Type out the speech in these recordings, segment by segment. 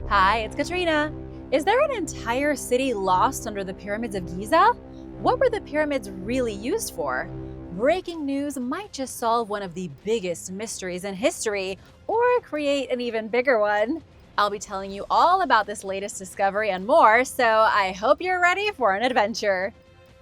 Hi, it's Katrina. Is there an entire city lost under the pyramids of Giza? What were the pyramids really used for? Breaking news might just solve one of the biggest mysteries in history, or create an even bigger one. I'll be telling you all about this latest discovery and more, so I hope you're ready for an adventure.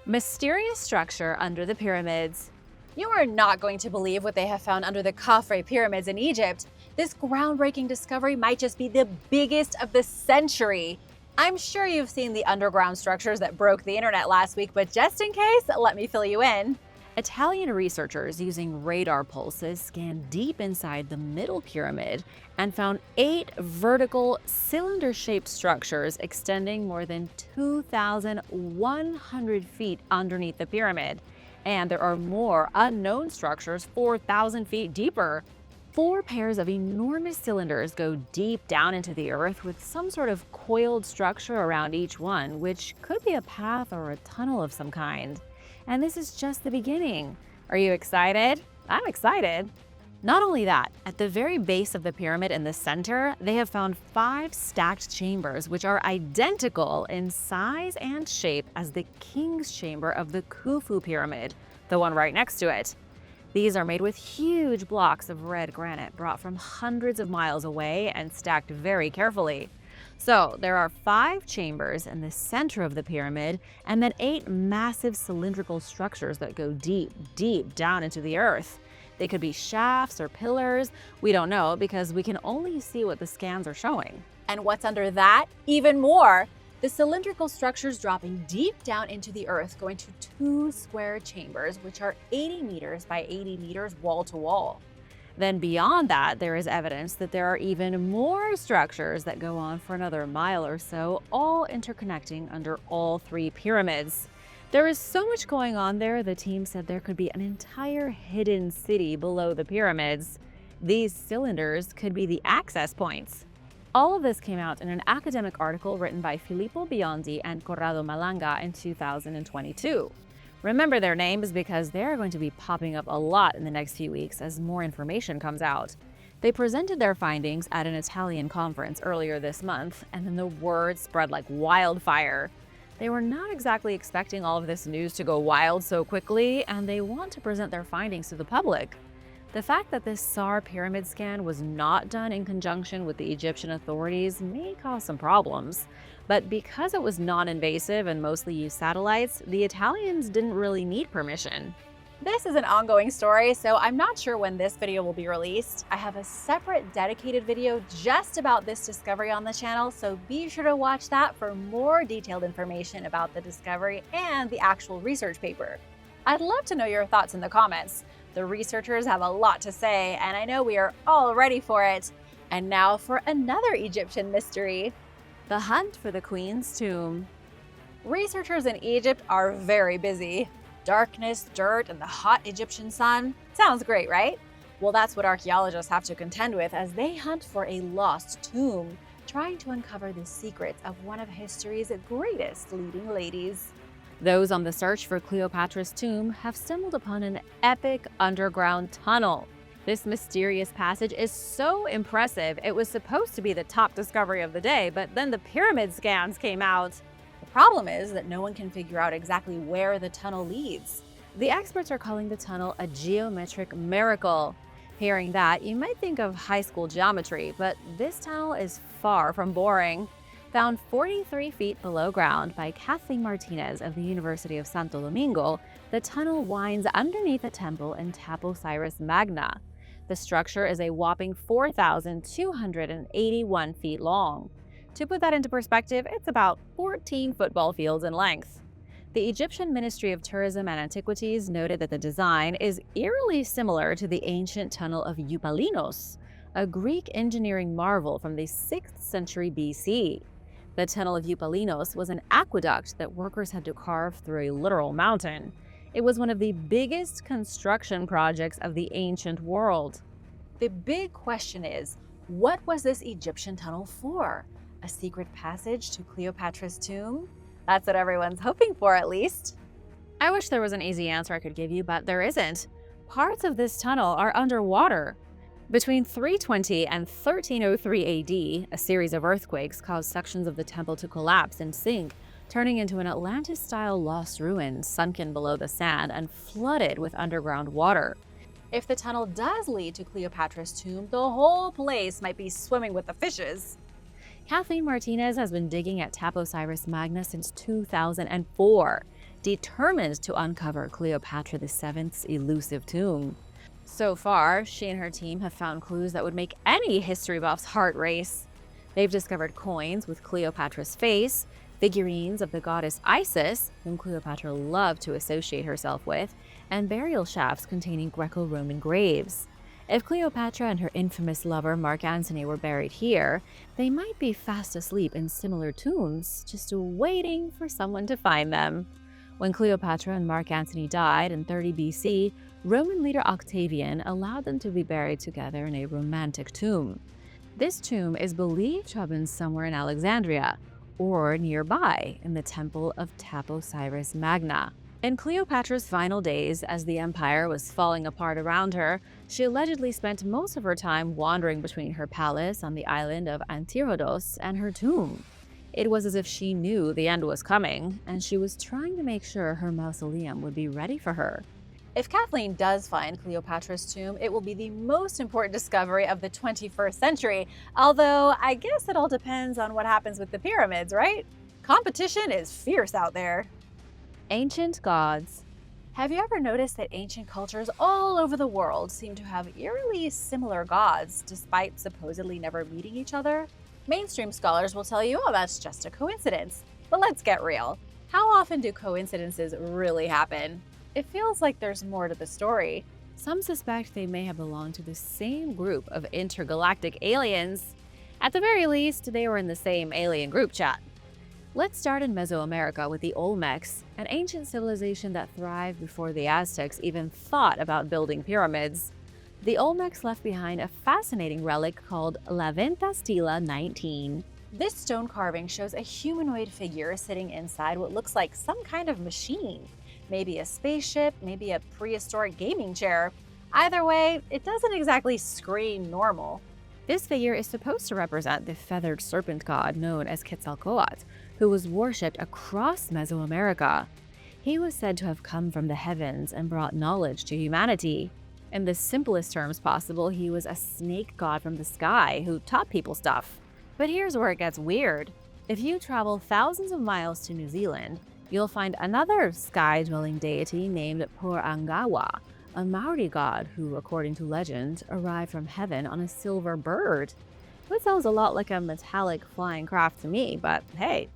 Mysterious structure under the pyramids. You are not going to believe what they have found under the Khafre pyramids in Egypt. This groundbreaking discovery might just be the biggest of the century. I'm sure you've seen the underground structures that broke the internet last week, but just in case, let me fill you in. Italian researchers using radar pulses scanned deep inside the middle pyramid and found 8 vertical cylinder-shaped structures extending more than 2,100 feet underneath the pyramid. And there are more unknown structures 4,000 feet deeper. 4 pairs of enormous cylinders go deep down into the earth with some sort of coiled structure around each one, which could be a path or a tunnel of some kind. And this is just the beginning. Are you excited? I'm excited. Not only that, at the very base of the pyramid in the center, they have found 5 stacked chambers which are identical in size and shape as the king's chamber of the Khufu pyramid, the one right next to it. These are made with huge blocks of red granite brought from hundreds of miles away and stacked very carefully. So there are 5 chambers in the center of the pyramid and then 8 massive cylindrical structures that go deep, deep down into the earth. They could be shafts or pillars. We don't know because we can only see what the scans are showing. And what's under that? Even more. The cylindrical structures dropping deep down into the earth, going to 2 square chambers, which are 80 meters by 80 meters wall to wall. Then beyond that, there is evidence that there are even more structures that go on for another mile or so, all interconnecting under all 3 pyramids. There is so much going on there, the team said there could be an entire hidden city below the pyramids. These cylinders could be the access points. All of this came out in an academic article written by Filippo Biondi and Corrado Malanga in 2022. Remember their names because they're going to be popping up a lot in the next few weeks as more information comes out. They presented their findings at an Italian conference earlier this month, and then the word spread like wildfire. They were not exactly expecting all of this news to go wild so quickly, and they want to present their findings to the public. The fact that this SAR pyramid scan was not done in conjunction with the Egyptian authorities may cause some problems. But because it was non-invasive and mostly used satellites, the Italians didn't really need permission. This is an ongoing story, so I'm not sure when this video will be released. I have a separate dedicated video just about this discovery on the channel, so be sure to watch that for more detailed information about the discovery and the actual research paper. I'd love to know your thoughts in the comments. The researchers have a lot to say, and I know we are all ready for it. And now for another Egyptian mystery: the hunt for the Queen's tomb. Researchers in Egypt are very busy. Darkness, dirt, and the hot Egyptian sun. Sounds great, right? Well, that's what archaeologists have to contend with as they hunt for a lost tomb, trying to uncover the secrets of one of history's greatest leading ladies. Those on the search for Cleopatra's tomb have stumbled upon an epic underground tunnel. This mysterious passage is so impressive, it was supposed to be the top discovery of the day, but then the pyramid scans came out. The problem is that no one can figure out exactly where the tunnel leads. The experts are calling the tunnel a geometric miracle. Hearing that, you might think of high school geometry, but this tunnel is far from boring. Found 43 feet below ground by Kathleen Martinez of the University of Santo Domingo, the tunnel winds underneath a temple in Taposiris Magna. The structure is a whopping 4,281 feet long. To put that into perspective, it's about 14 football fields in length. The Egyptian Ministry of Tourism and Antiquities noted that the design is eerily similar to the ancient tunnel of Eupalinos, a Greek engineering marvel from the 6th century BC. The tunnel of Eupalinos was an aqueduct that workers had to carve through a literal mountain. It was one of the biggest construction projects of the ancient world. The big question is, what was this Egyptian tunnel for? A secret passage to Cleopatra's tomb? That's what everyone's hoping for, at least. I wish there was an easy answer I could give you, but there isn't. Parts of this tunnel are underwater. Between 320 and 1303 AD, a series of earthquakes caused sections of the temple to collapse and sink, turning into an Atlantis-style lost ruin sunken below the sand and flooded with underground water. If the tunnel does lead to Cleopatra's tomb, the whole place might be swimming with the fishes. Kathleen Martinez has been digging at Taposiris Magna since 2004, determined to uncover Cleopatra VII's elusive tomb. So far, she and her team have found clues that would make any history buff's heart race. They've discovered coins with Cleopatra's face, figurines of the goddess Isis, whom Cleopatra loved to associate herself with, and burial shafts containing Greco-Roman graves. If Cleopatra and her infamous lover Mark Antony were buried here, they might be fast asleep in similar tombs, just waiting for someone to find them. When Cleopatra and Mark Antony died in 30 BC, Roman leader Octavian allowed them to be buried together in a romantic tomb. This tomb is believed to have been somewhere in Alexandria, or nearby in the temple of Taposiris Magna. In Cleopatra's final days, as the empire was falling apart around her, she allegedly spent most of her time wandering between her palace on the island of Antirodos and her tomb. It was as if she knew the end was coming, and she was trying to make sure her mausoleum would be ready for her. If Kathleen does find Cleopatra's tomb, it will be the most important discovery of the 21st century, although I guess it all depends on what happens with the pyramids, right? Competition is fierce out there. Ancient gods. Have you ever noticed that ancient cultures all over the world seem to have eerily similar gods, despite supposedly never meeting each other? Mainstream scholars will tell you, oh, that's just a coincidence. But let's get real. How often do coincidences really happen? It feels like there's more to the story. Some suspect they may have belonged to the same group of intergalactic aliens. At the very least, they were in the same alien group chat. Let's start in Mesoamerica with the Olmecs, an ancient civilization that thrived before the Aztecs even thought about building pyramids. The Olmecs left behind a fascinating relic called La Venta Stela 19. This stone carving shows a humanoid figure sitting inside what looks like some kind of machine. Maybe a spaceship, maybe a prehistoric gaming chair. Either way, it doesn't exactly scream normal. This figure is supposed to represent the feathered serpent god known as Quetzalcoatl, who was worshipped across Mesoamerica. He was said to have come from the heavens and brought knowledge to humanity. In the simplest terms possible, he was a snake god from the sky who taught people stuff. But here's where it gets weird. If you travel thousands of miles to New Zealand, you'll find another sky-dwelling deity named Porangawa, a Maori god who, according to legend, arrived from heaven on a silver bird. That sounds a lot like a metallic flying craft to me, but hey.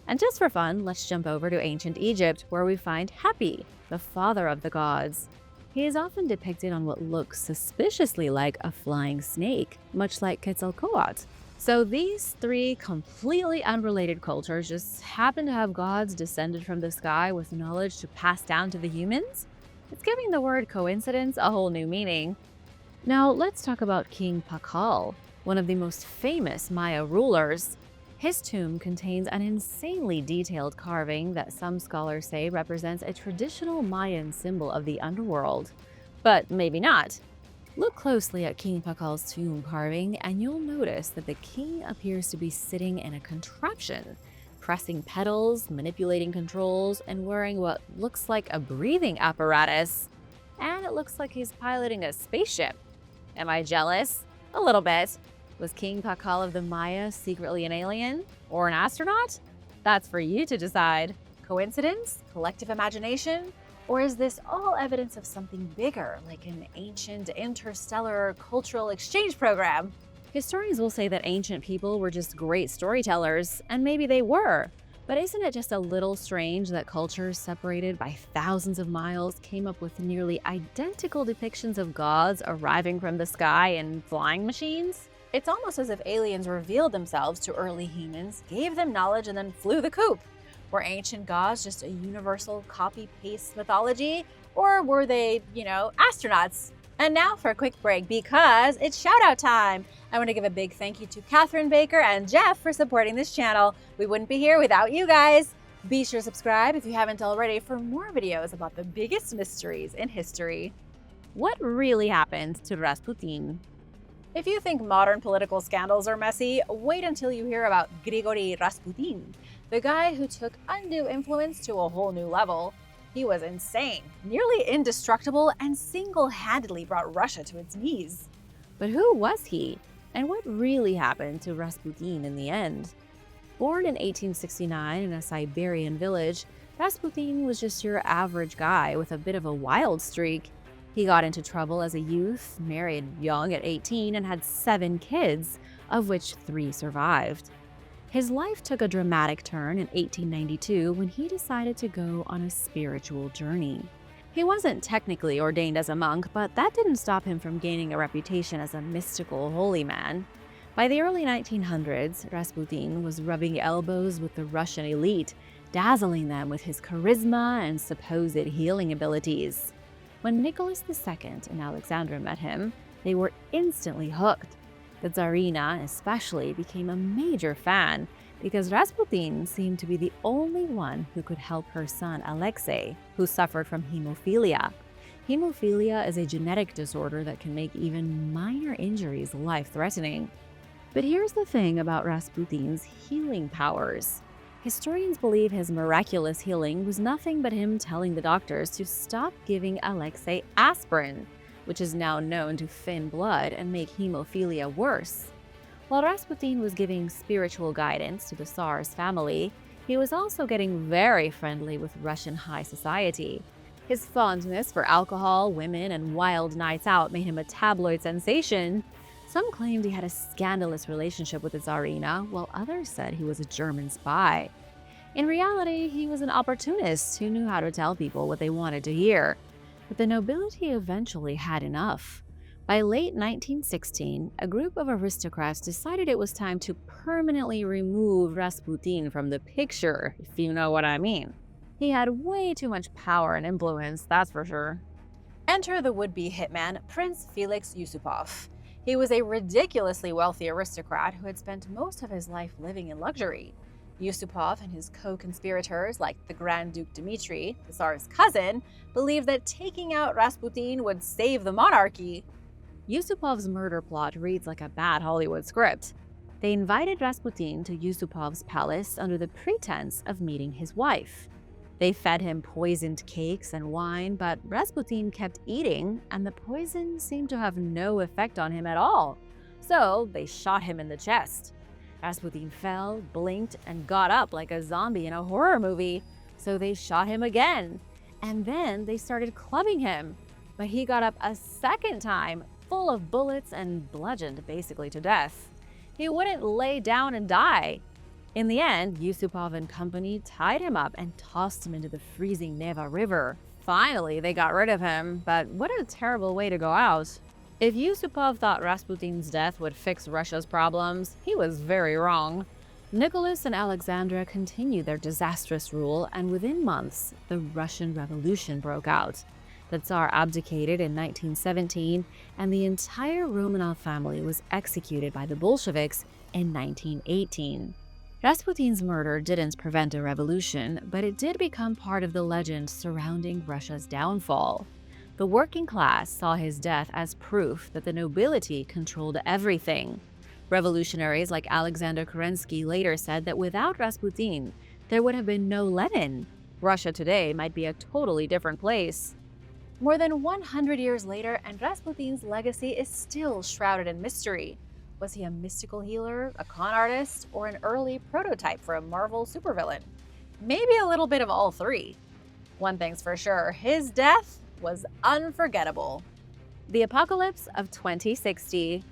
And just for fun, let's jump over to ancient Egypt, where we find Hapi, the father of the gods. He is often depicted on what looks suspiciously like a flying snake, much like Quetzalcoatl. So these three completely unrelated cultures just happen to have gods descended from the sky with knowledge to pass down to the humans? It's giving the word coincidence a whole new meaning. Now let's talk about King Pakal, one of the most famous Maya rulers. His tomb contains an insanely detailed carving that some scholars say represents a traditional Mayan symbol of the underworld. But maybe not. Look closely at King Pakal's tomb carving and you'll notice that the king appears to be sitting in a contraption, pressing pedals, manipulating controls, and wearing what looks like a breathing apparatus. And it looks like he's piloting a spaceship. Am I jealous? A little bit. Was King Pakal of the Maya secretly an alien? Or an astronaut? That's for you to decide. Coincidence? Collective imagination? Or is this all evidence of something bigger, like an ancient interstellar cultural exchange program? Historians will say that ancient people were just great storytellers, and maybe they were. But isn't it just a little strange that cultures separated by thousands of miles came up with nearly identical depictions of gods arriving from the sky in flying machines? It's almost as if aliens revealed themselves to early humans, gave them knowledge, and then flew the coop. Were ancient gods just a universal copy-paste mythology? Or were they, astronauts? And now for a quick break because it's shout-out time. I want to give a big thank you to Catherine Baker and Jeff for supporting this channel. We wouldn't be here without you guys. Be sure to subscribe if you haven't already for more videos about the biggest mysteries in history. What really happened to Rasputin? If you think modern political scandals are messy, wait until you hear about Grigory Rasputin, the guy who took undue influence to a whole new level. He was insane, nearly indestructible, and single-handedly brought Russia to its knees. But who was he? And what really happened to Rasputin in the end? Born in 1869 in a Siberian village, Rasputin was just your average guy with a bit of a wild streak. He got into trouble as a youth, married young at 18, and had 7 kids, of which 3 survived. His life took a dramatic turn in 1892 when he decided to go on a spiritual journey. He wasn't technically ordained as a monk, but that didn't stop him from gaining a reputation as a mystical holy man. By the early 1900s, Rasputin was rubbing elbows with the Russian elite, dazzling them with his charisma and supposed healing abilities. When Nicholas II and Alexandra met him, they were instantly hooked. The Tsarina especially became a major fan because Rasputin seemed to be the only one who could help her son Alexei, who suffered from hemophilia. Hemophilia is a genetic disorder that can make even minor injuries life-threatening. But here's the thing about Rasputin's healing powers. Historians believe his miraculous healing was nothing but him telling the doctors to stop giving Alexei aspirin, which is now known to thin blood and make hemophilia worse. While Rasputin was giving spiritual guidance to the Tsar's family, he was also getting very friendly with Russian high society. His fondness for alcohol, women, and wild nights out made him a tabloid sensation. Some claimed he had a scandalous relationship with the Tsarina, while others said he was a German spy. In reality, he was an opportunist who knew how to tell people what they wanted to hear. But the nobility eventually had enough. By late 1916, a group of aristocrats decided it was time to permanently remove Rasputin from the picture, if you know what I mean. He had way too much power and influence, that's for sure. Enter the would-be hitman, Prince Felix Yusupov. He was a ridiculously wealthy aristocrat who had spent most of his life living in luxury. Yusupov and his co-conspirators, like the Grand Duke Dmitry, the Tsar's cousin, believed that taking out Rasputin would save the monarchy. Yusupov's murder plot reads like a bad Hollywood script. They invited Rasputin to Yusupov's palace under the pretense of meeting his wife. They fed him poisoned cakes and wine, but Rasputin kept eating, and the poison seemed to have no effect on him at all. So they shot him in the chest. Rasputin fell, blinked, and got up like a zombie in a horror movie. So they shot him again. And then they started clubbing him. But he got up a second time, full of bullets and bludgeoned basically to death. He wouldn't lay down and die. In the end, Yusupov and company tied him up and tossed him into the freezing Neva River. Finally, they got rid of him, but what a terrible way to go out. If Yusupov thought Rasputin's death would fix Russia's problems, he was very wrong. Nicholas and Alexandra continued their disastrous rule, and within months, the Russian Revolution broke out. The Tsar abdicated in 1917, and the entire Romanov family was executed by the Bolsheviks in 1918. Rasputin's murder didn't prevent a revolution, but it did become part of the legend surrounding Russia's downfall. The working class saw his death as proof that the nobility controlled everything. Revolutionaries like Alexander Kerensky later said that without Rasputin, there would have been no Lenin. Russia today might be a totally different place. More than 100 years later, and Rasputin's legacy is still shrouded in mystery. Was he a mystical healer, a con artist, or an early prototype for a Marvel supervillain? Maybe a little bit of all three. One thing's for sure, his death was unforgettable. The Apocalypse of 2060.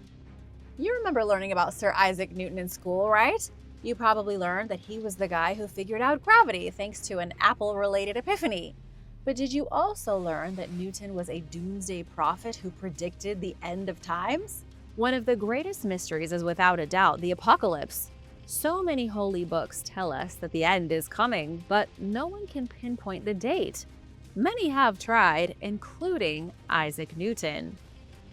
You remember learning about Sir Isaac Newton in school, right? You probably learned that he was the guy who figured out gravity thanks to an Apple-related epiphany. But did you also learn that Newton was a doomsday prophet who predicted the end of times? One of the greatest mysteries is without a doubt the apocalypse. So many holy books tell us that the end is coming, but no one can pinpoint the date. Many have tried, including Isaac Newton.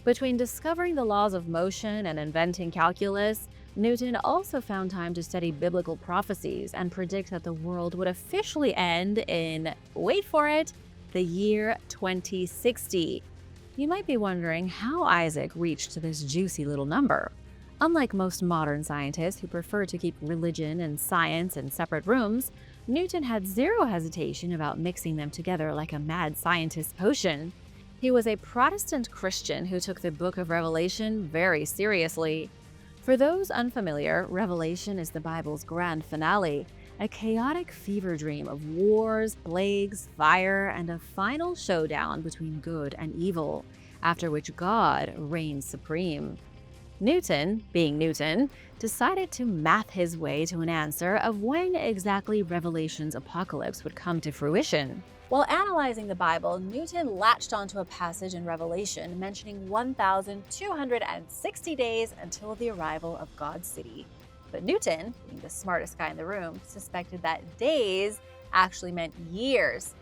Between discovering the laws of motion and inventing calculus, Newton also found time to study biblical prophecies and predict that the world would officially end in, wait for it, the year 2060. You might be wondering how Isaac reached this juicy little number. Unlike most modern scientists who prefer to keep religion and science in separate rooms, Newton had zero hesitation about mixing them together like a mad scientist potion. He was a Protestant Christian who took the Book of Revelation very seriously. For those unfamiliar, Revelation is the Bible's grand finale, a chaotic fever dream of wars, plagues, fire, and a final showdown between good and evil, after which God reigns supreme. Newton, being Newton, decided to math his way to an answer of when exactly Revelation's apocalypse would come to fruition. While analyzing the Bible, Newton latched onto a passage in Revelation mentioning 1,260 days until the arrival of God's city. But Newton, being the smartest guy in the room, suspected that days actually meant years.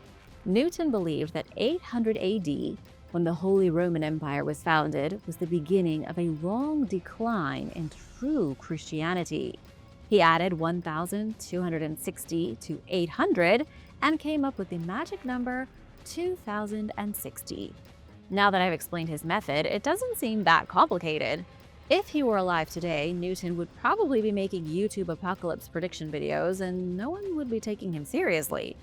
Newton believed that 800 AD, when the Holy Roman Empire was founded, was the beginning of a long decline in true Christianity. He added 1,260 to 800 and came up with the magic number 2060. Now that I've explained his method, it doesn't seem that complicated. If he were alive today, Newton would probably be making YouTube apocalypse prediction videos and no one would be taking him seriously.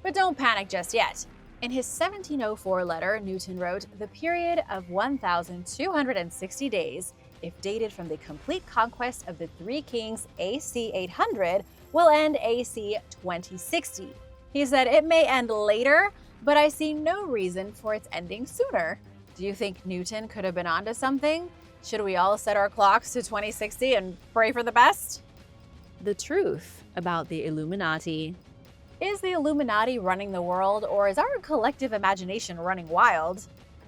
But don't panic just yet. In his 1704 letter, Newton wrote, "The period of 1,260 days, if dated from the complete conquest of the Three Kings AC 800, will end AC 2060. He said, "It may end later, but I see no reason for its ending sooner." Do you think Newton could have been onto something? Should we all set our clocks to 2060 and pray for the best? The truth about the Illuminati. Is the Illuminati running the world, or is our collective imagination running wild?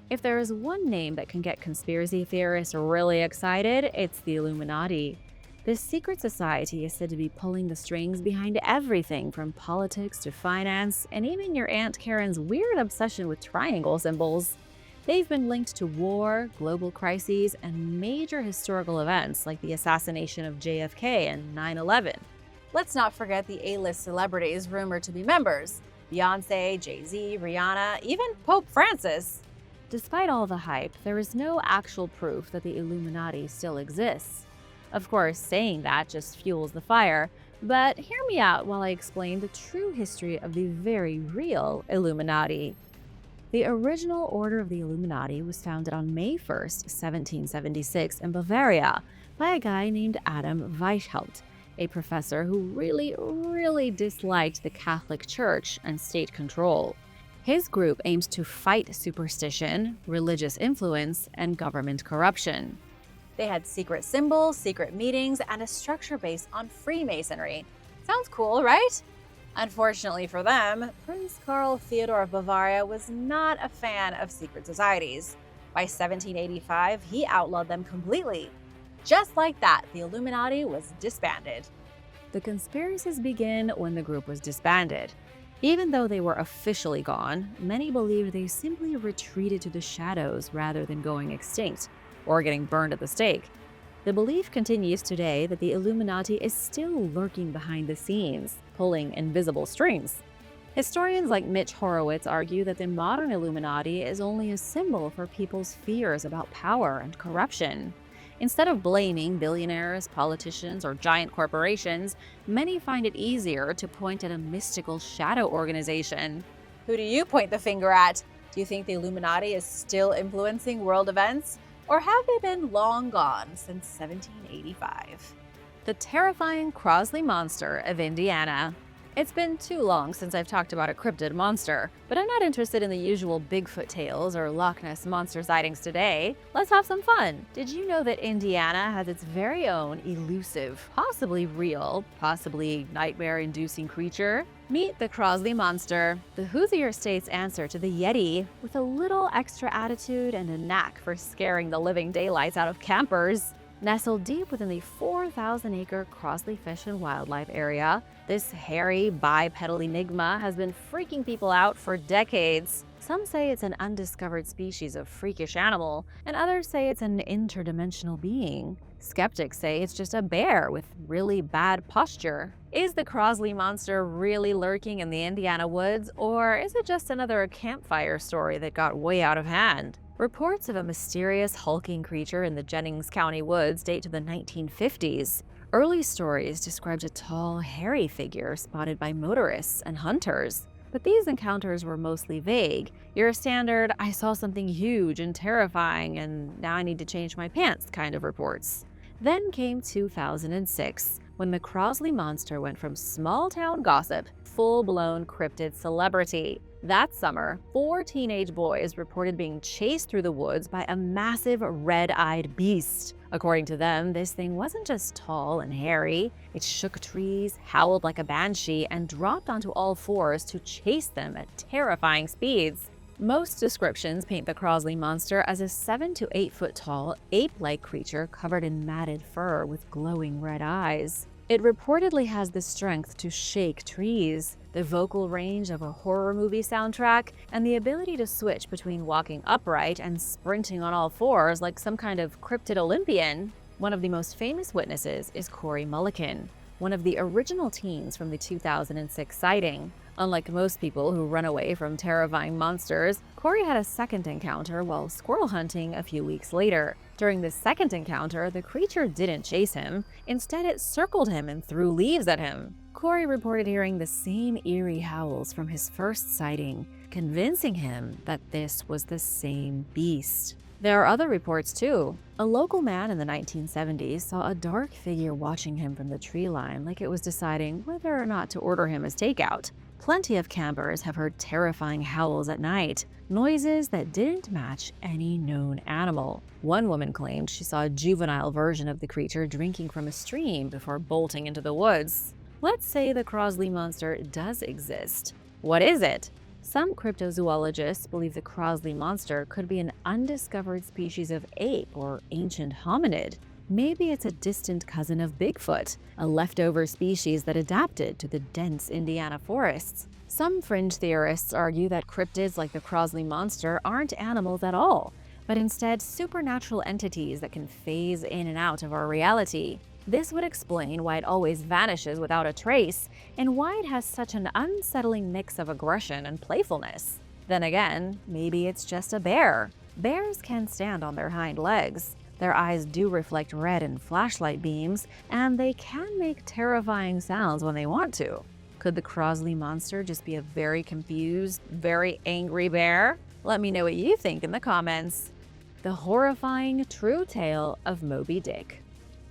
If there is one name that can get conspiracy theorists really excited, it's the Illuminati. This secret society is said to be pulling the strings behind everything from politics to finance, and even your Aunt Karen's weird obsession with triangle symbols. They've been linked to war, global crises, and major historical events like the assassination of JFK and 9/11. Let's not forget the A-list celebrities rumored to be members. Beyonce, Jay-Z, Rihanna, even Pope Francis. Despite all the hype, there is no actual proof that the Illuminati still exists. Of course, saying that just fuels the fire, but hear me out while I explain the true history of the very real Illuminati. The original Order of the Illuminati was founded on May 1st, 1776 in Bavaria by a guy named Adam Weishaupt, a professor who really disliked the Catholic Church and state control. His group aims to fight superstition, religious influence, and government corruption. They had secret symbols, secret meetings, and a structure based on Freemasonry. Sounds cool, right? Unfortunately for them, Prince Karl Theodor of Bavaria was not a fan of secret societies. By 1785, he outlawed them completely. Just like that, the Illuminati was disbanded. The conspiracies begin when the group was disbanded. Even though they were officially gone, many believed they simply retreated to the shadows rather than going extinct or getting burned at the stake. The belief continues today that the Illuminati is still lurking behind the scenes, pulling invisible strings. Historians like Mitch Horowitz argue that the modern Illuminati is only a symbol for people's fears about power and corruption. Instead of blaming billionaires, politicians, or giant corporations, many find it easier to point at a mystical shadow organization. Who do you point the finger at? Do you think the Illuminati is still influencing world events? Or have they been long gone since 1785? The terrifying Crosley Monster of Indiana. It's been too long since I've talked about a cryptid monster, but I'm not interested in the usual Bigfoot tales or Loch Ness Monster sightings today. Let's have some fun. Did you know that Indiana has its very own elusive, possibly real, possibly nightmare-inducing creature? Meet the Crosley Monster, the Hoosier State's answer to the Yeti, with a little extra attitude and a knack for scaring the living daylights out of campers. Nestled deep within the 4,000-acre Crosley Fish and Wildlife Area, this hairy, bipedal enigma has been freaking people out for decades. Some say it's an undiscovered species of freakish animal, and others say it's an interdimensional being. Skeptics say it's just a bear with really bad posture. Is the Crosley Monster really lurking in the Indiana woods, or is it just another campfire story that got way out of hand? Reports of a mysterious hulking creature in the Jennings County woods date to the 1950s. Early stories described a tall, hairy figure spotted by motorists and hunters. But these encounters were mostly vague. Your standard, I saw something huge and terrifying, and now I need to change my pants kind of reports. Then came 2006, when the Crosley monster went from small town gossip, full-blown cryptid celebrity. That summer, 4 teenage boys reported being chased through the woods by a massive red-eyed beast. According to them, this thing wasn't just tall and hairy. It shook trees, howled like a banshee, and dropped onto all fours to chase them at terrifying speeds. Most descriptions paint the Crosley monster as a 7 to 8 foot tall, ape-like creature covered in matted fur with glowing red eyes. It reportedly has the strength to shake trees, the vocal range of a horror movie soundtrack, and the ability to switch between walking upright and sprinting on all fours like some kind of cryptid Olympian. One of the most famous witnesses is Corey Mullican, one of the original teens from the 2006 sighting. Unlike most people who run away from terrifying monsters, Corey had a second encounter while squirrel hunting a few weeks later. During the second encounter, the creature didn't chase him. Instead, it circled him and threw leaves at him. Corey reported hearing the same eerie howls from his first sighting, convincing him that this was the same beast. There are other reports too. A local man in the 1970s saw a dark figure watching him from the tree line like it was deciding whether or not to order him as takeout. Plenty of campers have heard terrifying howls at night, noises that didn't match any known animal. One woman claimed she saw a juvenile version of the creature drinking from a stream before bolting into the woods. Let's say the Crosley monster does exist. What is it? Some cryptozoologists believe the Crosley monster could be an undiscovered species of ape or ancient hominid. Maybe it's a distant cousin of Bigfoot, a leftover species that adapted to the dense Indiana forests. Some fringe theorists argue that cryptids like the Crosley monster aren't animals at all, but instead supernatural entities that can phase in and out of our reality. This would explain why it always vanishes without a trace, and why it has such an unsettling mix of aggression and playfulness. Then again, maybe it's just a bear. Bears can stand on their hind legs. Their eyes do reflect red and flashlight beams, and they can make terrifying sounds when they want to. Could the Crosley monster just be a very confused, very angry bear? Let me know what you think in the comments. The horrifying true tale of Moby Dick.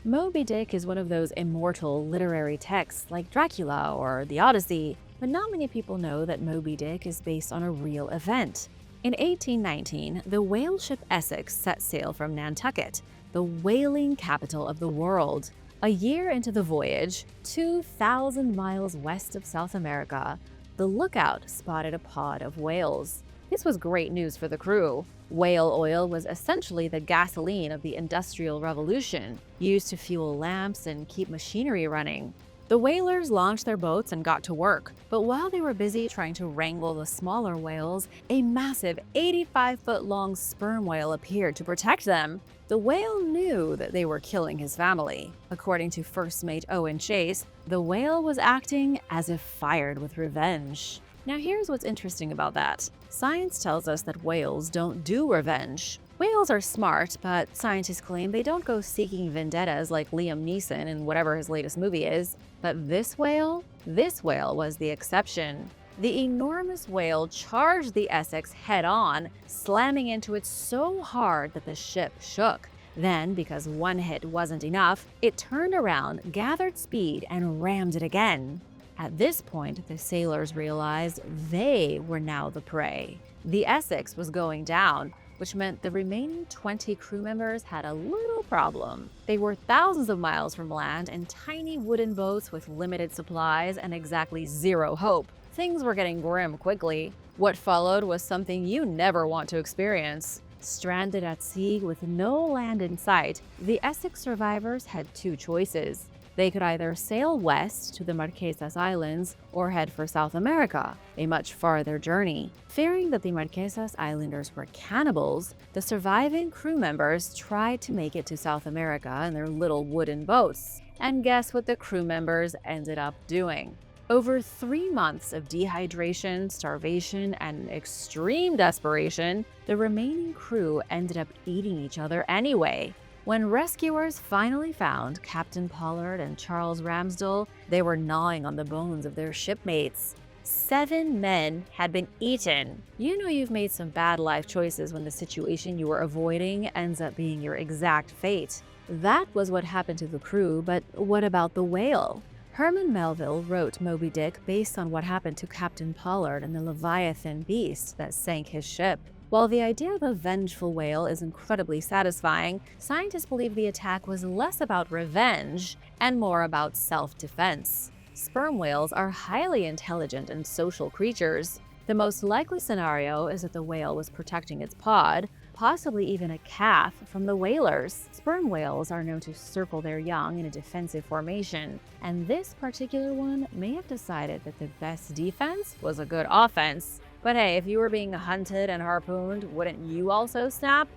Moby Dick is one of those immortal literary texts like Dracula or the Odyssey, but not many people know that Moby Dick is based on a real event. In 1819, the whale ship Essex set sail from Nantucket, the whaling capital of the world. A year into the voyage, 2,000 miles west of South America, the lookout spotted a pod of whales. This was great news for the crew. Whale oil was essentially the gasoline of the Industrial Revolution, used to fuel lamps and keep machinery running. The whalers launched their boats and got to work, but while they were busy trying to wrangle the smaller whales, a massive 85-foot-long sperm whale appeared to protect them. The whale knew that they were killing his family. According to first mate Owen Chase, the whale was acting as if fired with revenge. Now here's what's interesting about that. Science tells us that whales don't do revenge. Whales are smart, but scientists claim they don't go seeking vendettas like Liam Neeson in whatever his latest movie is. But this whale was the exception. The enormous whale charged the Essex head-on, slamming into it so hard that the ship shook. Then, because one hit wasn't enough, it turned around, gathered speed, and rammed it again. At this point, the sailors realized they were now the prey. The Essex was going down, which meant the remaining 20 crew members had a little problem. They were thousands of miles from land in tiny wooden boats with limited supplies and exactly zero hope. Things were getting grim quickly. What followed was something you never want to experience. Stranded at sea with no land in sight, the Essex survivors had two choices. They could either sail west to the Marquesas Islands or head for South America, a much farther journey. Fearing that the Marquesas Islanders were cannibals, the surviving crew members tried to make it to South America in their little wooden boats. And guess what the crew members ended up doing? Over 3 months of dehydration, starvation, and extreme desperation, the remaining crew ended up eating each other anyway. When rescuers finally found Captain Pollard and Charles Ramsdell, they were gnawing on the bones of their shipmates. 7 men had been eaten. You know you've made some bad life choices when the situation you were avoiding ends up being your exact fate. That was what happened to the crew, but what about the whale? Herman Melville wrote Moby Dick based on what happened to Captain Pollard and the Leviathan beast that sank his ship. While the idea of a vengeful whale is incredibly satisfying, scientists believe the attack was less about revenge and more about self-defense. Sperm whales are highly intelligent and social creatures. The most likely scenario is that the whale was protecting its pod, possibly even a calf, from the whalers. Sperm whales are known to circle their young in a defensive formation, and this particular one may have decided that the best defense was a good offense. But hey, if you were being hunted and harpooned, wouldn't you also snap?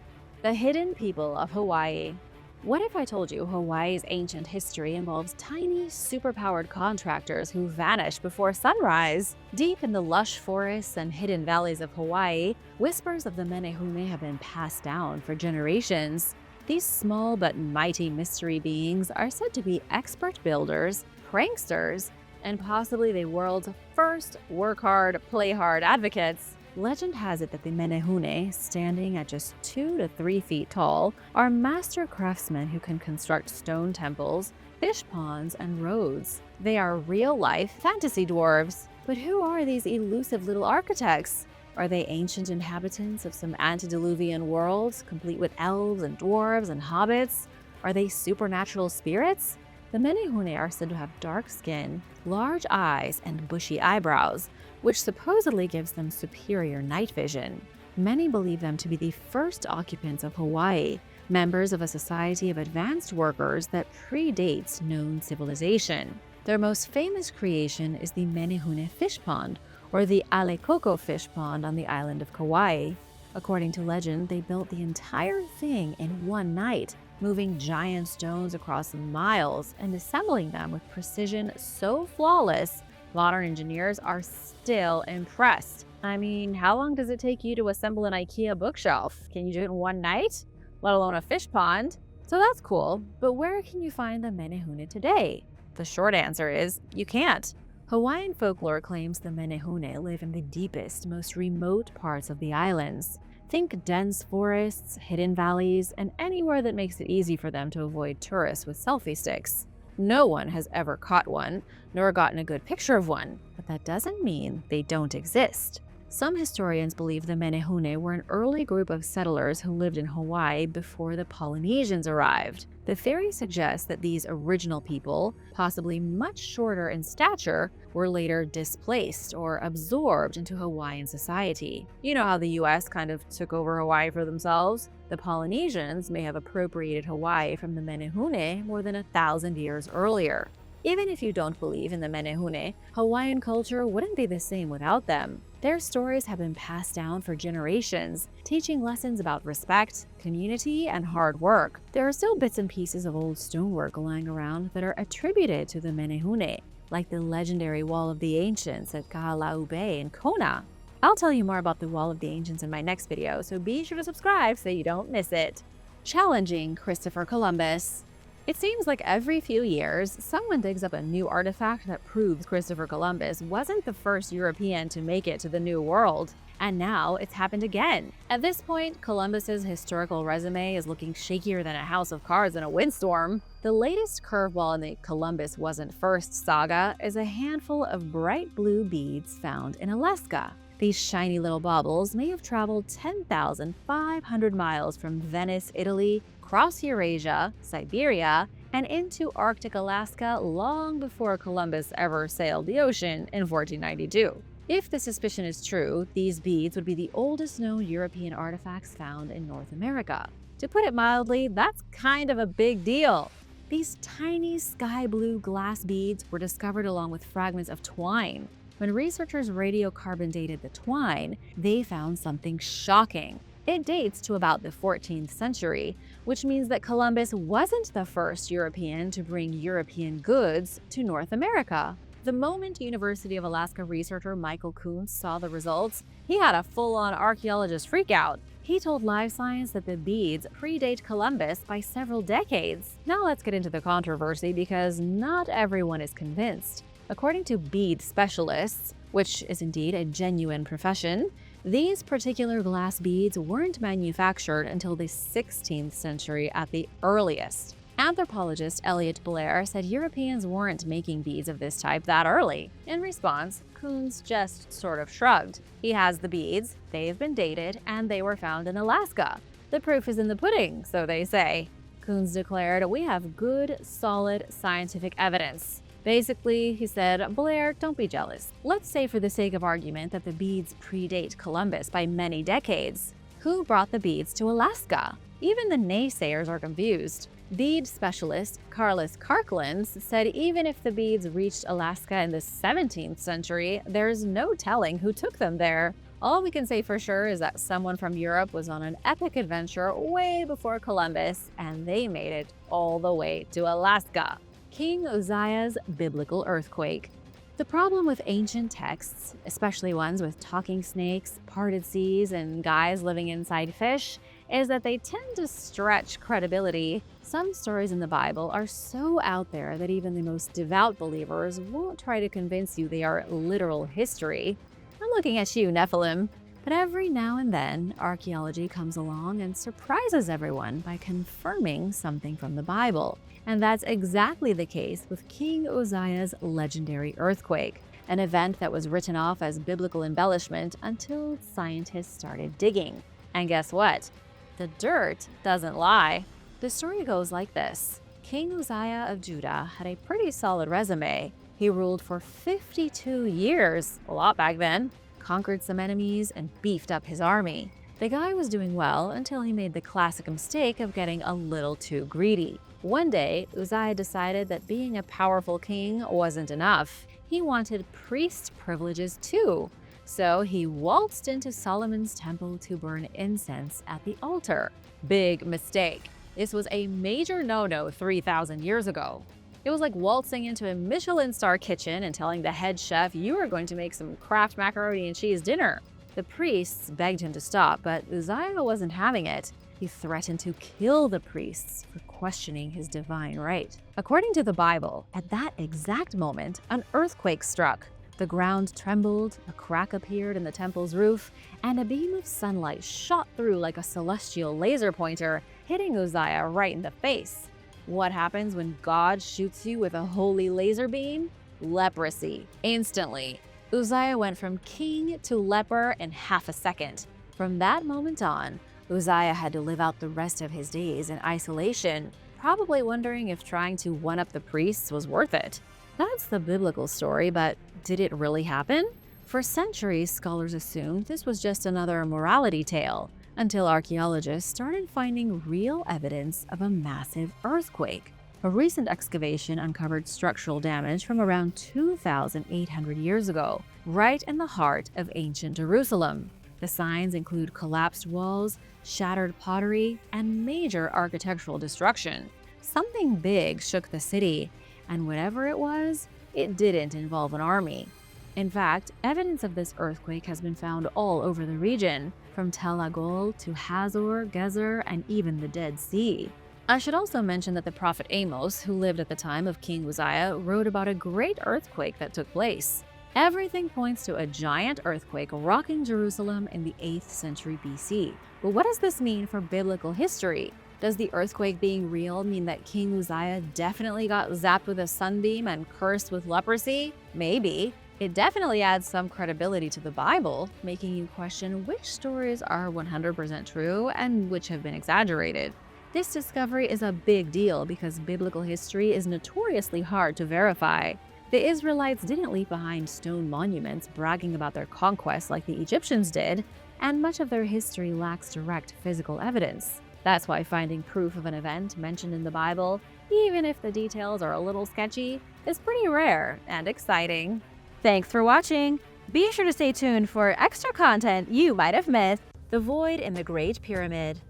The hidden people of Hawaii. What if I told you Hawaii's ancient history involves tiny, superpowered contractors who vanish before sunrise? Deep in the lush forests and hidden valleys of Hawaii, whispers of the Menehune have been passed down for generations. These small but mighty mystery beings are said to be expert builders, pranksters, and possibly the world's first work hard, play hard advocates. Legend has it that the Menehune, standing at just 2 to 3 feet tall, are master craftsmen who can construct stone temples, fish ponds, and roads. They are real-life fantasy dwarves. But who are these elusive little architects? Are they ancient inhabitants of some antediluvian world, complete with elves and dwarves and hobbits? Are they supernatural spirits? The Menehune are said to have dark skin, large eyes, and bushy eyebrows, which supposedly gives them superior night vision. Many believe them to be the first occupants of Hawaii, members of a society of advanced workers that predates known civilization. Their most famous creation is the Menehune Fish Pond, or the Alekoko Fish Pond on the island of Kauai. According to legend, they built the entire thing in one night, moving giant stones across miles and assembling them with precision so flawless, modern engineers are still impressed. I mean, how long does it take you to assemble an IKEA bookshelf? Can you do it in one night? Let alone a fish pond? So that's cool, but where can you find the Menehune today? The short answer is, you can't. Hawaiian folklore claims the Menehune live in the deepest, most remote parts of the islands. Think dense forests, hidden valleys, and anywhere that makes it easy for them to avoid tourists with selfie sticks. No one has ever caught one, nor gotten a good picture of one, but that doesn't mean they don't exist. Some historians believe the Menehune were an early group of settlers who lived in Hawaii before the Polynesians arrived. The theory suggests that these original people, possibly much shorter in stature, were later displaced or absorbed into Hawaiian society. You know how the US kind of took over Hawaii for themselves? The Polynesians may have appropriated Hawaii from the Menehune more than 1,000 years earlier. Even if you don't believe in the Menehune, Hawaiian culture wouldn't be the same without them. Their stories have been passed down for generations, teaching lessons about respect, community, and hard work. There are still bits and pieces of old stonework lying around that are attributed to the Menehune, like the legendary Wall of the Ancients at Kahalau Bay in Kona. I'll tell you more about the Wall of the Ancients in my next video, so be sure to subscribe so you don't miss it. Challenging Christopher Columbus. It seems like every few years, someone digs up a new artifact that proves Christopher Columbus wasn't the first European to make it to the New World. And now it's happened again. At this point, Columbus's historical resume is looking shakier than a house of cards in a windstorm. The latest curveball in the Columbus wasn't first saga is a handful of bright blue beads found in Alaska. These shiny little baubles may have traveled 10,500 miles from Venice, Italy, across Eurasia, Siberia, and into Arctic Alaska long before Columbus ever sailed the ocean in 1492. If the suspicion is true, these beads would be the oldest known European artifacts found in North America. To put it mildly, that's kind of a big deal. These tiny sky blue glass beads were discovered along with fragments of twine. When researchers radiocarbon dated the twine, they found something shocking. It dates to about the 14th century, which means that Columbus wasn't the first European to bring European goods to North America. The moment University of Alaska researcher Michael Kuntz saw the results, he had a full-on archaeologist freakout. He told Live Science that the beads predate Columbus by several decades. Now let's get into the controversy because not everyone is convinced. According to bead specialists, which is indeed a genuine profession, these particular glass beads weren't manufactured until the 16th century at the earliest. Anthropologist Elliot Blair said Europeans weren't making beads of this type that early. In response, Kuntz just sort of shrugged. He has the beads, they've been dated, and they were found in Alaska. The proof is in the pudding, so they say. Kuntz declared, "We have good, solid scientific evidence." Basically, he said, "Blair, don't be jealous. Let's say for the sake of argument that the beads predate Columbus by many decades. Who brought the beads to Alaska?" Even the naysayers are confused. Bead specialist Carlos Karklins said even if the beads reached Alaska in the 17th century, there's no telling who took them there. All we can say for sure is that someone from Europe was on an epic adventure way before Columbus, and they made it all the way to Alaska. King Uzziah's biblical earthquake. The problem with ancient texts, especially ones with talking snakes, parted seas, and guys living inside fish, is that they tend to stretch credibility. Some stories in the Bible are so out there that even the most devout believers won't try to convince you they are literal history. I'm looking at you, Nephilim. But every now and then, archaeology comes along and surprises everyone by confirming something from the Bible. And that's exactly the case with King Uzziah's legendary earthquake, an event that was written off as biblical embellishment until scientists started digging. And guess what? The dirt doesn't lie. The story goes like this. King Uzziah of Judah had a pretty solid resume. He ruled for 52 years, a lot back then, conquered some enemies, and beefed up his army. The guy was doing well until he made the classic mistake of getting a little too greedy. One day, Uzziah decided that being a powerful king wasn't enough. He wanted priest privileges too. So he waltzed into Solomon's temple to burn incense at the altar. Big mistake. This was a major no-no 3,000 years ago. It was like waltzing into a Michelin star kitchen and telling the head chef you are going to make some Kraft macaroni and cheese dinner. The priests begged him to stop, but Uzziah wasn't having it. He threatened to kill the priests for questioning his divine right. According to the Bible, at that exact moment, an earthquake struck. The ground trembled, a crack appeared in the temple's roof, and a beam of sunlight shot through like a celestial laser pointer, hitting Uzziah right in the face. What happens when God shoots you with a holy laser beam? Leprosy. Instantly. Uzziah went from king to leper in half a second. From that moment on, Uzziah had to live out the rest of his days in isolation, probably wondering if trying to one-up the priests was worth it. That's the biblical story, but did it really happen? For centuries, scholars assumed this was just another morality tale, until archaeologists started finding real evidence of a massive earthquake. A recent excavation uncovered structural damage from around 2,800 years ago, right in the heart of ancient Jerusalem. The signs include collapsed walls, shattered pottery, and major architectural destruction. Something big shook the city, and whatever it was, it didn't involve an army. In fact, evidence of this earthquake has been found all over the region, from Tel Agol to Hazor, Gezer, and even the Dead Sea. I should also mention that the prophet Amos, who lived at the time of King Uzziah, wrote about a great earthquake that took place. Everything points to a giant earthquake rocking Jerusalem in the 8th century BC. But what does this mean for biblical history? Does the earthquake being real mean that King Uzziah definitely got zapped with a sunbeam and cursed with leprosy? Maybe. It definitely adds some credibility to the Bible, making you question which stories are 100% true and which have been exaggerated. This discovery is a big deal because biblical history is notoriously hard to verify. The Israelites didn't leave behind stone monuments bragging about their conquests like the Egyptians did, and much of their history lacks direct physical evidence. That's why finding proof of an event mentioned in the Bible, even if the details are a little sketchy, is pretty rare and exciting. Thanks for watching! Be sure to stay tuned for extra content you might have missed. The Void in the Great Pyramid.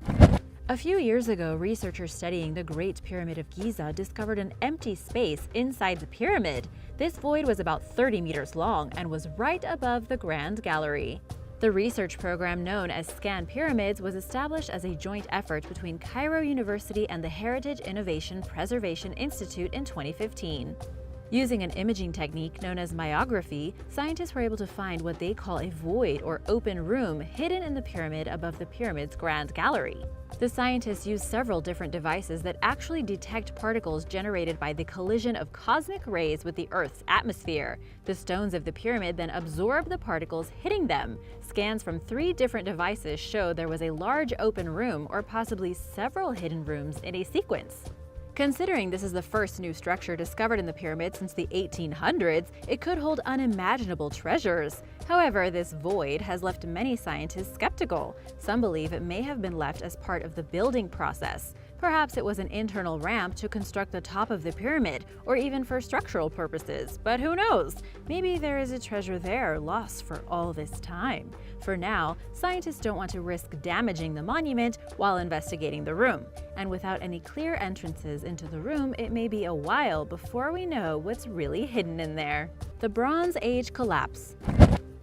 A few years ago, researchers studying the Great Pyramid of Giza discovered an empty space inside the pyramid. This void was about 30 meters long and was right above the Grand Gallery. The research program known as Scan Pyramids was established as a joint effort between Cairo University and the Heritage Innovation Preservation Institute in 2015. Using an imaging technique known as myography, scientists were able to find what they call a void or open room hidden in the pyramid above the pyramid's Grand Gallery. The scientists used several different devices that actually detect particles generated by the collision of cosmic rays with the Earth's atmosphere. The stones of the pyramid then absorb the particles hitting them. Scans from 3 different devices show there was a large open room or possibly several hidden rooms in a sequence. Considering this is the first new structure discovered in the pyramid since the 1800s, it could hold unimaginable treasures. However, this void has left many scientists skeptical. Some believe it may have been left as part of the building process. Perhaps it was an internal ramp to construct the top of the pyramid, or even for structural purposes. But who knows? Maybe there is a treasure there lost for all this time. For now, scientists don't want to risk damaging the monument while investigating the room. And without any clear entrances into the room, it may be a while before we know what's really hidden in there. The Bronze Age collapse.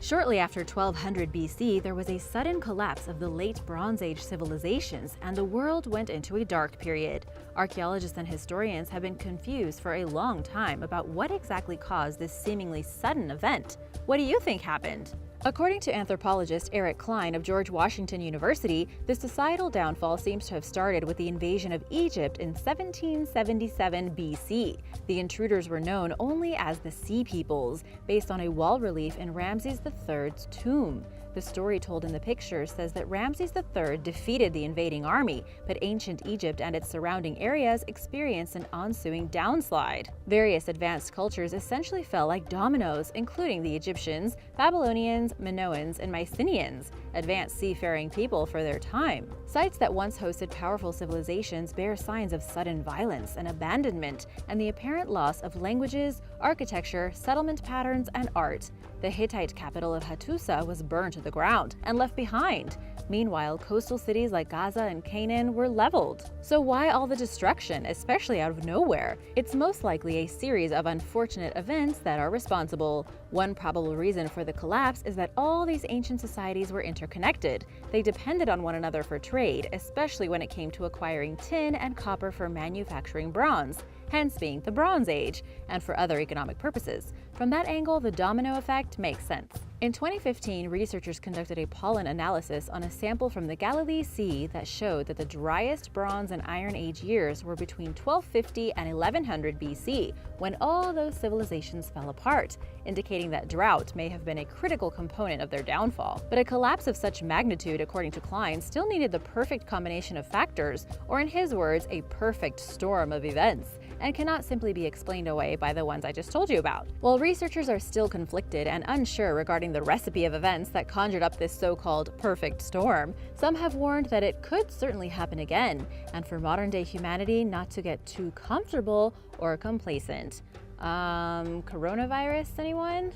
Shortly after 1200 BC, there was a sudden collapse of the late Bronze Age civilizations, and the world went into a dark period. Archaeologists and historians have been confused for a long time about what exactly caused this seemingly sudden event. What do you think happened? According to anthropologist Eric Klein of George Washington University, the societal downfall seems to have started with the invasion of Egypt in 1777 BC. The intruders were known only as the Sea Peoples, based on a wall relief in Ramses III's tomb. The story told in the picture says that Ramses III defeated the invading army, but ancient Egypt and its surrounding areas experienced an ensuing downslide. Various advanced cultures essentially fell like dominoes, including the Egyptians, Babylonians, Minoans, and Mycenaeans, advanced seafaring people for their time. Sites that once hosted powerful civilizations bear signs of sudden violence and abandonment, and the apparent loss of languages, architecture, settlement patterns, and art. The Hittite capital of Hattusa was burned to the ground and left behind. Meanwhile, coastal cities like Gaza and Canaan were leveled. So why all the destruction, especially out of nowhere? It's most likely a series of unfortunate events that are responsible. One probable reason for the collapse is that all these ancient societies were interconnected. They depended on one another for trade, especially when it came to acquiring tin and copper for manufacturing bronze, hence being the Bronze Age, and for other economic purposes. From that angle, the domino effect makes sense. In 2015, researchers conducted a pollen analysis on a sample from the Galilee Sea that showed that the driest Bronze and Iron Age years were between 1250 and 1100 BC, when all those civilizations fell apart, indicating that drought may have been a critical component of their downfall. But a collapse of such magnitude, according to Klein, still needed the perfect combination of factors, or in his words, a perfect storm of events, and cannot simply be explained away by the ones I just told you about. While researchers are still conflicted and unsure regarding the recipe of events that conjured up this so-called perfect storm, some have warned that it could certainly happen again, and for modern-day humanity not to get too comfortable or complacent. Coronavirus, anyone?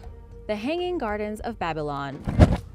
The Hanging Gardens of Babylon.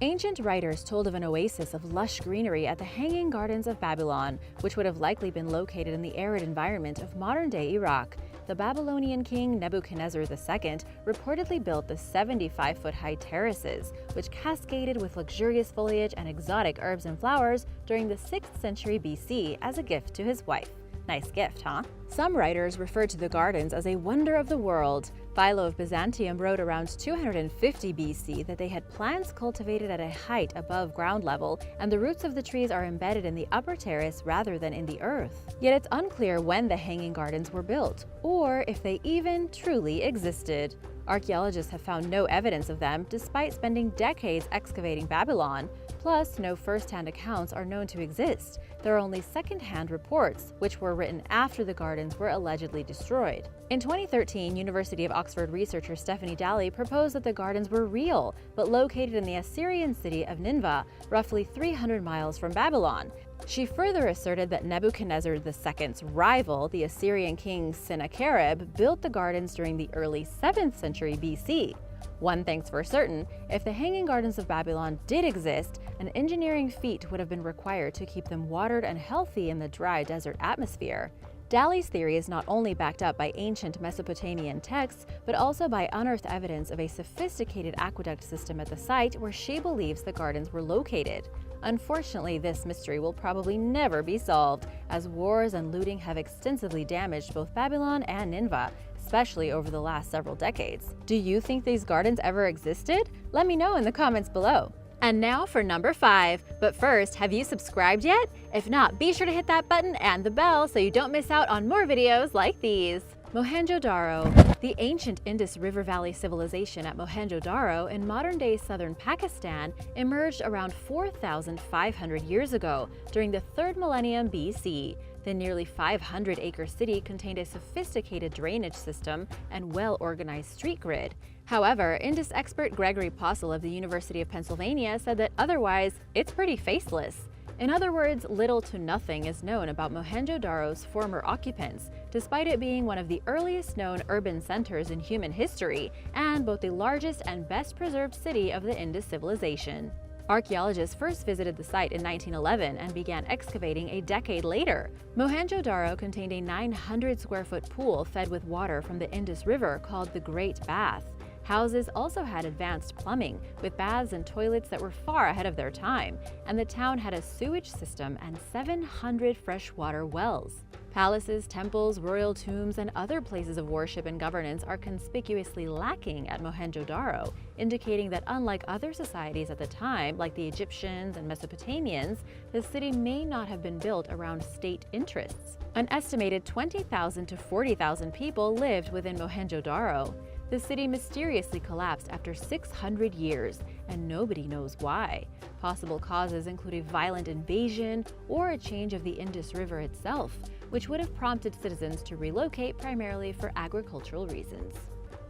Ancient writers told of an oasis of lush greenery at the Hanging Gardens of Babylon, which would have likely been located in the arid environment of modern-day Iraq. The Babylonian king Nebuchadnezzar II reportedly built the 75-foot-high terraces, which cascaded with luxurious foliage and exotic herbs and flowers during the 6th century BC as a gift to his wife. Nice gift, huh? Some writers refer to the gardens as a wonder of the world. Philo of Byzantium wrote around 250 BC that they had plants cultivated at a height above ground level, and the roots of the trees are embedded in the upper terrace rather than in the earth. Yet it's unclear when the Hanging Gardens were built, or if they even truly existed. Archaeologists have found no evidence of them, despite spending decades excavating Babylon. Plus, no first-hand accounts are known to exist. There are only second-hand reports, which were written after the gardens were allegedly destroyed. In 2013, University of Oxford researcher Stephanie Daly proposed that the gardens were real, but located in the Assyrian city of Nineveh, roughly 300 miles from Babylon. She further asserted that Nebuchadnezzar II's rival, the Assyrian king Sennacherib, built the gardens during the early 7th century BC. One thing's for certain, if the Hanging Gardens of Babylon did exist, an engineering feat would have been required to keep them watered and healthy in the dry desert atmosphere. Daly's theory is not only backed up by ancient Mesopotamian texts, but also by unearthed evidence of a sophisticated aqueduct system at the site where she believes the gardens were located. Unfortunately, this mystery will probably never be solved, as wars and looting have extensively damaged both Babylon and Nineveh, especially over the last several decades. Do you think these gardens ever existed? Let me know in the comments below. And now for number 5. But first, have you subscribed yet? If not, be sure to hit that button and the bell so you don't miss out on more videos like these. Mohenjo-Daro. The ancient Indus River Valley civilization at Mohenjo-Daro in modern-day southern Pakistan emerged around 4,500 years ago during the 3rd millennium BC. The nearly 500-acre city contained a sophisticated drainage system and well-organized street grid. However, Indus expert Gregory Postle of the University of Pennsylvania said that otherwise, it's pretty faceless. In other words, little to nothing is known about Mohenjo-Daro's former occupants, despite it being one of the earliest known urban centers in human history and both the largest and best preserved city of the Indus civilization. Archaeologists first visited the site in 1911 and began excavating a decade later. Mohenjo-Daro contained a 900-square-foot pool fed with water from the Indus River called the Great Bath. Houses also had advanced plumbing, with baths and toilets that were far ahead of their time, and the town had a sewage system and 700 freshwater wells. Palaces, temples, royal tombs, and other places of worship and governance are conspicuously lacking at Mohenjo-Daro, indicating that unlike other societies at the time, like the Egyptians and Mesopotamians, the city may not have been built around state interests. An estimated 20,000 to 40,000 people lived within Mohenjo-Daro. The city mysteriously collapsed after 600 years, and nobody knows why. Possible causes include a violent invasion or a change of the Indus River itself, which would have prompted citizens to relocate primarily for agricultural reasons.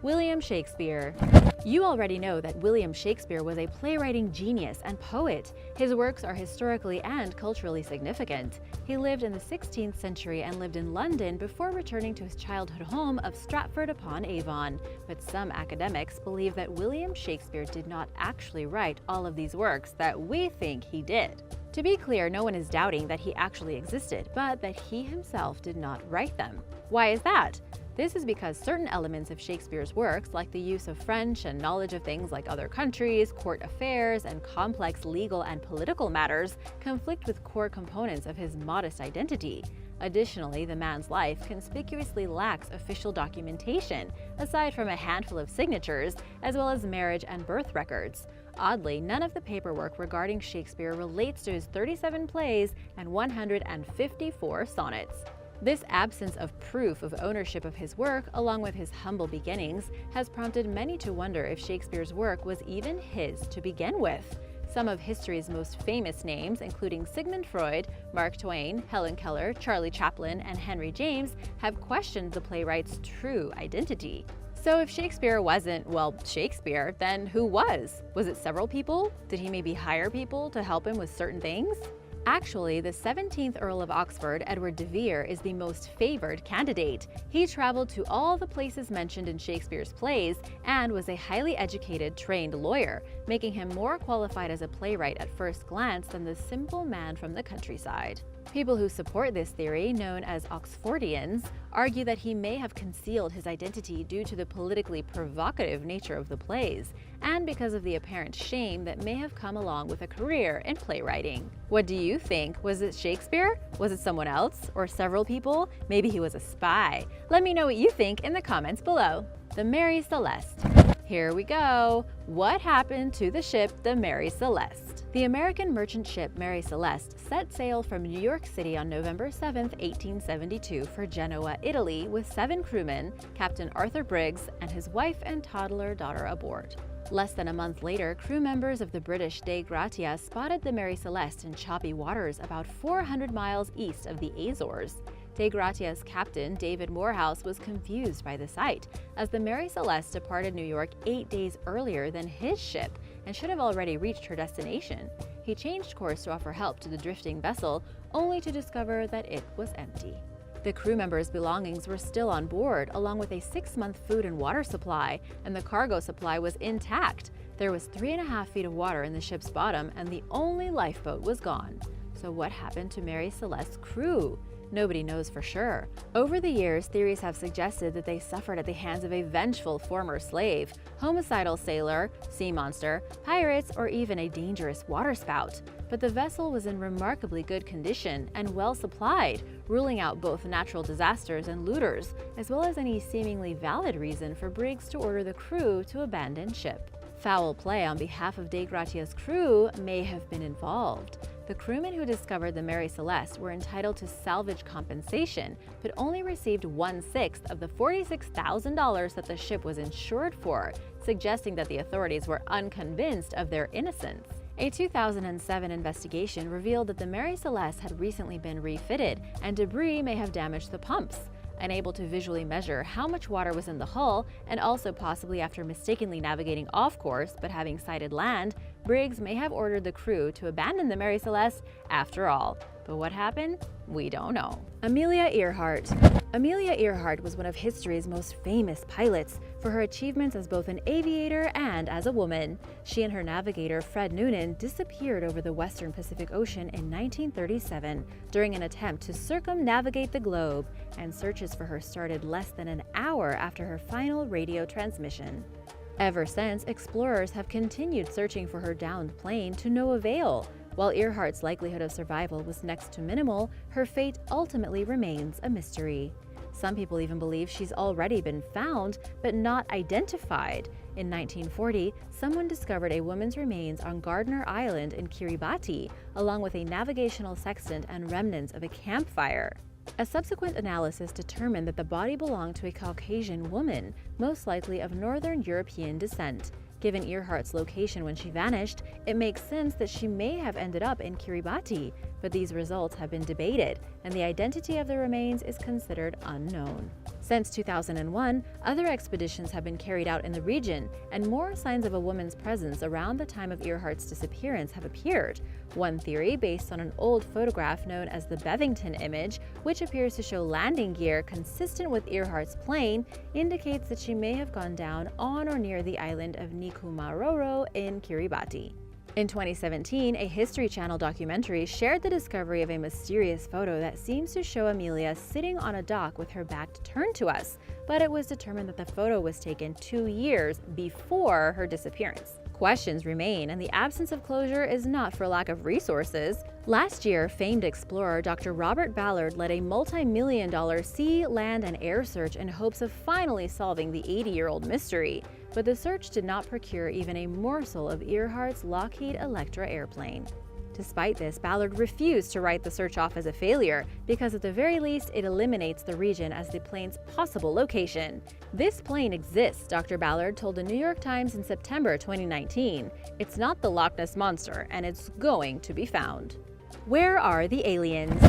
William Shakespeare. You already know that William Shakespeare was a playwriting genius and poet. His works are historically and culturally significant. He lived in the 16th century and lived in London before returning to his childhood home of Stratford-upon-Avon. But some academics believe that William Shakespeare did not actually write all of these works that we think he did. To be clear, no one is doubting that he actually existed, but that he himself did not write them. Why is that? This is because certain elements of Shakespeare's works, like the use of French and knowledge of things like other countries, court affairs, and complex legal and political matters, conflict with core components of his modest identity. Additionally, the man's life conspicuously lacks official documentation, aside from a handful of signatures, as well as marriage and birth records. Oddly, none of the paperwork regarding Shakespeare relates to his 37 plays and 154 sonnets. This absence of proof of ownership of his work, along with his humble beginnings, has prompted many to wonder if Shakespeare's work was even his to begin with. Some of history's most famous names, including Sigmund Freud, Mark Twain, Helen Keller, Charlie Chaplin, and Henry James, have questioned the playwright's true identity. So if Shakespeare wasn't, well, Shakespeare, then who was? Was it several people? Did he maybe hire people to help him with certain things? Actually, the 17th Earl of Oxford, Edward de Vere, is the most favored candidate. He traveled to all the places mentioned in Shakespeare's plays and was a highly educated, trained lawyer, making him more qualified as a playwright at first glance than the simple man from the countryside. People who support this theory, known as Oxfordians, argue that he may have concealed his identity due to the politically provocative nature of the plays, and because of the apparent shame that may have come along with a career in playwriting. What do you think? Was it Shakespeare? Was it someone else? Or several people? Maybe he was a spy? Let me know what you think in the comments below. The Mary Celeste. Here we go. What happened to the ship, the Mary Celeste? The American merchant ship Mary Celeste set sail from New York City on November 7, 1872 for Genoa, Italy, with 7 crewmen, Captain Arthur Briggs, and his wife and toddler daughter aboard. Less than a month later, crew members of the British Dei Gratia spotted the Mary Celeste in choppy waters about 400 miles east of the Azores. Dei Gratia's captain, David Morehouse, was confused by the sight, as the Mary Celeste departed New York 8 days earlier than his ship and should have already reached her destination. He changed course to offer help to the drifting vessel, only to discover that it was empty. The crew members' belongings were still on board, along with a 6-month food and water supply, and the cargo supply was intact. There was 3.5 feet of water in the ship's bottom, and the only lifeboat was gone. So what happened to Mary Celeste's crew? Nobody knows for sure. Over the years, theories have suggested that they suffered at the hands of a vengeful former slave, homicidal sailor, sea monster, pirates, or even a dangerous waterspout. But the vessel was in remarkably good condition and well supplied, ruling out both natural disasters and looters, as well as any seemingly valid reason for Briggs to order the crew to abandon ship. Foul play on behalf of De Gratia's crew may have been involved. The crewmen who discovered the Mary Celeste were entitled to salvage compensation, but only received 1/6 of the $46,000 that the ship was insured for, suggesting that the authorities were unconvinced of their innocence. A 2007 investigation revealed that the Mary Celeste had recently been refitted, and debris may have damaged the pumps. Unable to visually measure how much water was in the hull, and also possibly after mistakenly navigating off course but having sighted land, Briggs may have ordered the crew to abandon the Mary Celeste after all. But what happened? We don't know. Amelia Earhart. Amelia Earhart was one of history's most famous pilots for her achievements as both an aviator and as a woman. She and her navigator, Fred Noonan, disappeared over the western Pacific Ocean in 1937 during an attempt to circumnavigate the globe, and searches for her started less than an hour after her final radio transmission. Ever since, explorers have continued searching for her downed plane to no avail. While Earhart's likelihood of survival was next to minimal, her fate ultimately remains a mystery. Some people even believe she's already been found, but not identified. In 1940, someone discovered a woman's remains on Gardner Island in Kiribati, along with a navigational sextant and remnants of a campfire. A subsequent analysis determined that the body belonged to a Caucasian woman, most likely of Northern European descent. Given Earhart's location when she vanished, it makes sense that she may have ended up in Kiribati, but these results have been debated, and the identity of the remains is considered unknown. Since 2001, other expeditions have been carried out in the region, and more signs of a woman's presence around the time of Earhart's disappearance have appeared. One theory, based on an old photograph known as the Bevington image, which appears to show landing gear consistent with Earhart's plane, indicates that she may have gone down on or near the island of Nikumaroro in Kiribati. In 2017, a History Channel documentary shared the discovery of a mysterious photo that seems to show Amelia sitting on a dock with her back turned to us, but it was determined that the photo was taken 2 years before her disappearance. Questions remain, and the absence of closure is not for lack of resources. Last year, famed explorer Dr. Robert Ballard led a multi-million-dollar sea, land, and air search in hopes of finally solving the 80-year-old mystery. But the search did not procure even a morsel of Earhart's Lockheed Electra airplane. Despite this, Ballard refused to write the search off as a failure because at the very least it eliminates the region as the plane's possible location. This plane exists, Dr. Ballard told the New York Times in September 2019. It's not the Loch Ness Monster, and it's going to be found. Where are the aliens?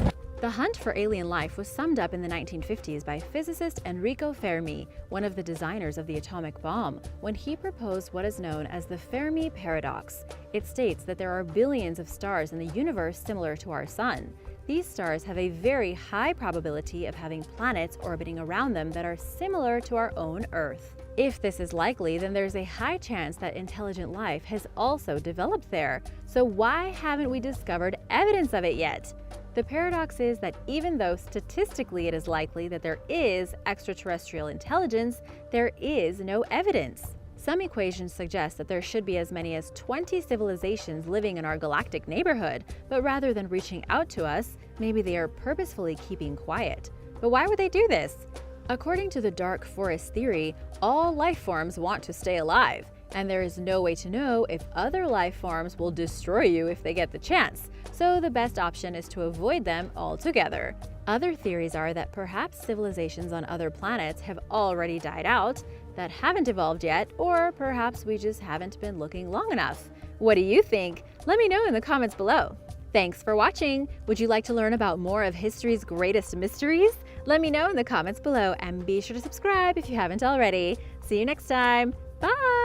The hunt for alien life was summed up in the 1950s by physicist Enrico Fermi, one of the designers of the atomic bomb, when he proposed what is known as the Fermi paradox. It states that there are billions of stars in the universe similar to our sun. These stars have a very high probability of having planets orbiting around them that are similar to our own Earth. If this is likely, then there's a high chance that intelligent life has also developed there. So why haven't we discovered evidence of it yet? The paradox is that even though statistically it is likely that there is extraterrestrial intelligence, there is no evidence. Some equations suggest that there should be as many as 20 civilizations living in our galactic neighborhood, but rather than reaching out to us, maybe they are purposefully keeping quiet. But why would they do this? According to the dark forest theory, all life forms want to stay alive, and there is no way to know if other life forms will destroy you if they get the chance. So the best option is to avoid them altogether. Other theories are that perhaps civilizations on other planets have already died out, that haven't evolved yet, or perhaps we just haven't been looking long enough. What do you think? Let me know in the comments below. Thanks for watching! Would you like to learn about more of history's greatest mysteries? Let me know in the comments below, and be sure to subscribe if you haven't already. See you next time. Bye!